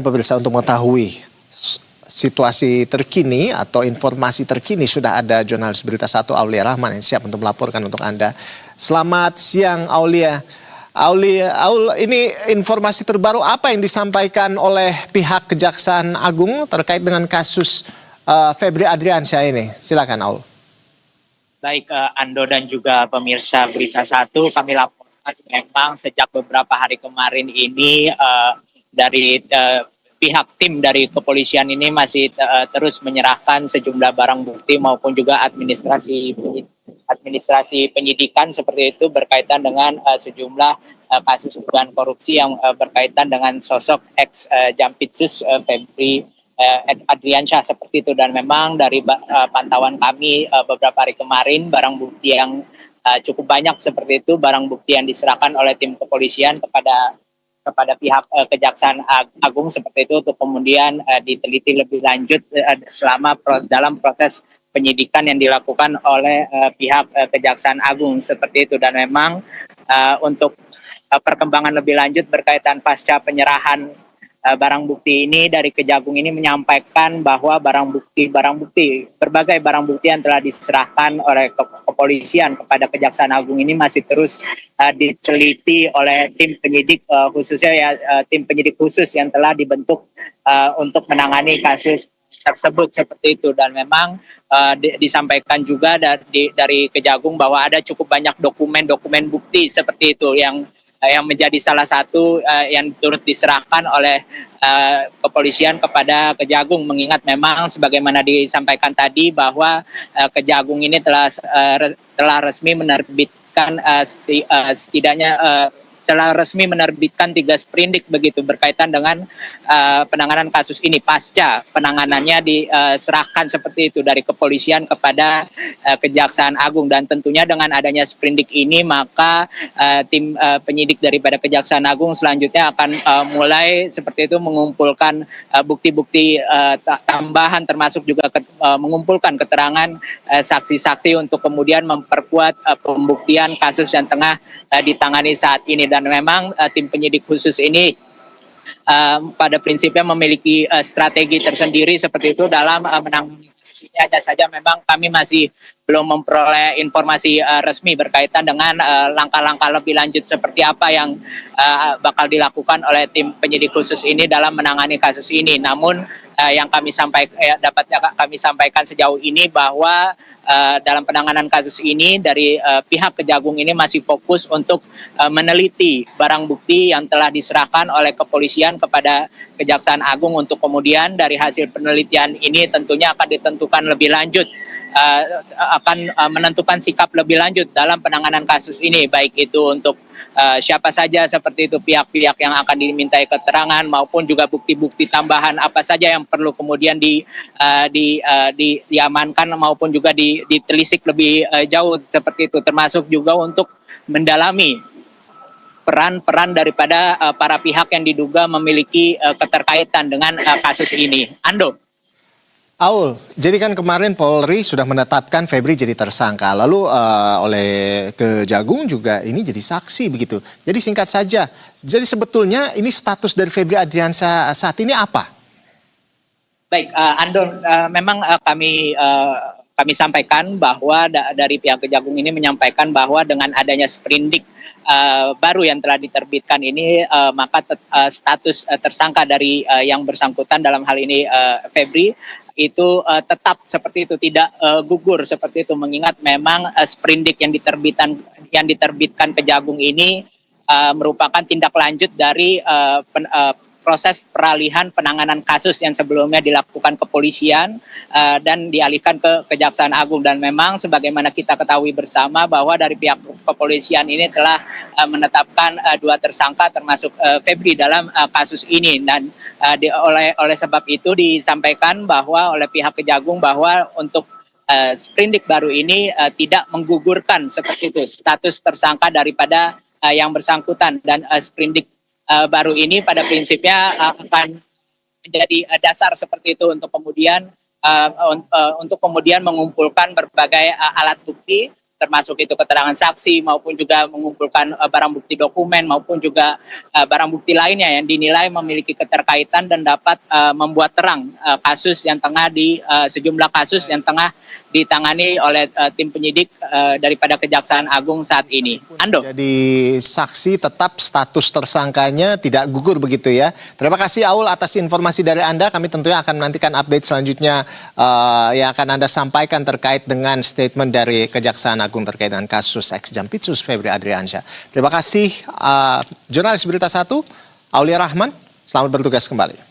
Pemirsa, untuk mengetahui situasi terkini atau informasi terkini sudah ada jurnalis Berita Satu Aulia Rahman yang siap untuk melaporkan untuk Anda. Selamat siang Aulia. Ini informasi terbaru apa yang disampaikan oleh pihak Kejaksaan Agung terkait dengan kasus Febri Adriansyah ini? Silakan Aul. Baik Ando dan juga pemirsa Berita Satu, kami laporkan memang sejak beberapa hari kemarin ini dari pihak tim dari kepolisian ini masih terus menyerahkan sejumlah barang bukti maupun juga administrasi penyidikan seperti itu berkaitan dengan sejumlah kasus dugaan korupsi yang berkaitan dengan sosok ex Jampitsus Febri Adriansyah seperti itu. Dan memang dari pantauan kami beberapa hari kemarin, barang bukti yang cukup banyak seperti itu, barang bukti yang diserahkan oleh tim kepolisian kepada pihak Kejaksaan Agung seperti itu untuk kemudian diteliti lebih lanjut selama dalam proses penyidikan yang dilakukan oleh pihak Kejaksaan Agung seperti itu. Dan memang untuk perkembangan lebih lanjut berkaitan pasca penyerahan barang bukti ini, dari Kejagung ini menyampaikan bahwa berbagai barang bukti yang telah diserahkan oleh kepolisian kepada Kejaksaan Agung ini masih terus diteliti oleh tim penyidik khususnya tim penyidik khusus yang telah dibentuk untuk menangani kasus tersebut seperti itu. Dan memang disampaikan juga dari Kejagung bahwa ada cukup banyak dokumen bukti seperti itu yang menjadi salah satu yang turut diserahkan oleh kepolisian kepada Kejagung, mengingat memang sebagaimana disampaikan tadi bahwa Kejagung ini telah resmi menerbitkan telah resmi menerbitkan 3 sprindik begitu berkaitan dengan penanganan kasus ini pasca penanganannya diserahkan seperti itu dari kepolisian kepada Kejaksaan Agung. Dan tentunya dengan adanya sprindik ini maka tim penyidik daripada Kejaksaan Agung selanjutnya akan mulai seperti itu mengumpulkan bukti-bukti tambahan, termasuk juga mengumpulkan keterangan saksi-saksi untuk kemudian memperkuat pembuktian kasus yang tengah ditangani saat ini. Dan memang tim penyidik khusus ini pada prinsipnya memiliki strategi tersendiri seperti itu dalam menangani kasus ini. Hanya saja memang kami masih belum memperoleh informasi resmi berkaitan dengan langkah-langkah lebih lanjut seperti apa yang bakal dilakukan oleh tim penyidik khusus ini dalam menangani kasus ini. Namun yang dapat kami sampaikan sejauh ini bahwa dalam penanganan kasus ini dari pihak Kejagung ini masih fokus untuk meneliti barang bukti yang telah diserahkan oleh kepolisian kepada Kejaksaan Agung untuk kemudian dari hasil penelitian ini tentunya akan ditentukan lebih lanjut, akan menentukan sikap lebih lanjut dalam penanganan kasus ini, baik itu untuk siapa saja seperti itu pihak-pihak yang akan dimintai keterangan maupun juga bukti-bukti tambahan apa saja yang perlu kemudian diamankan maupun juga ditelisik lebih jauh seperti itu, termasuk juga untuk mendalami peran-peran daripada para pihak yang diduga memiliki keterkaitan dengan kasus ini. Ando. Aul, jadi kan kemarin Polri sudah menetapkan Febri jadi tersangka, lalu oleh Kejagung juga ini jadi saksi begitu. Jadi singkat saja, jadi sebetulnya ini status dari Febri Adriansyah saat ini apa? Baik, Ando, memang kami sampaikan bahwa dari pihak Kejagung ini menyampaikan bahwa dengan adanya sprindik baru yang telah diterbitkan ini, maka status tersangka dari yang bersangkutan dalam hal ini Febri itu tetap seperti itu, tidak gugur seperti itu, mengingat memang sprindik yang diterbitkan Kejagung ini merupakan tindak lanjut dari proses peralihan penanganan kasus yang sebelumnya dilakukan kepolisian dan dialihkan ke Kejaksaan Agung. Dan memang sebagaimana kita ketahui bersama bahwa dari pihak kepolisian ini telah menetapkan 2 tersangka termasuk Febri dalam kasus ini. Dan oleh sebab itu disampaikan bahwa oleh pihak Kejagung bahwa untuk sprindik baru ini tidak menggugurkan seperti itu status tersangka daripada yang bersangkutan. Dan sprindik baru ini pada prinsipnya akan menjadi dasar seperti itu untuk kemudian mengumpulkan berbagai alat bukti termasuk itu keterangan saksi maupun juga mengumpulkan barang bukti dokumen maupun juga barang bukti lainnya yang dinilai memiliki keterkaitan dan dapat membuat terang kasus yang tengah sejumlah kasus yang tengah ditangani oleh tim penyidik daripada Kejaksaan Agung saat ini. Ando. Jadi saksi tetap status tersangkanya tidak gugur begitu ya. Terima kasih Aul atas informasi dari Anda. Kami tentunya akan menantikan update selanjutnya yang akan Anda sampaikan terkait dengan statement dari Kejaksaan Agung terkait dengan kasus ex Jampitsus Febri Adriansyah. Terima kasih jurnalis Berita 1 Aulia Rahman. Selamat bertugas kembali.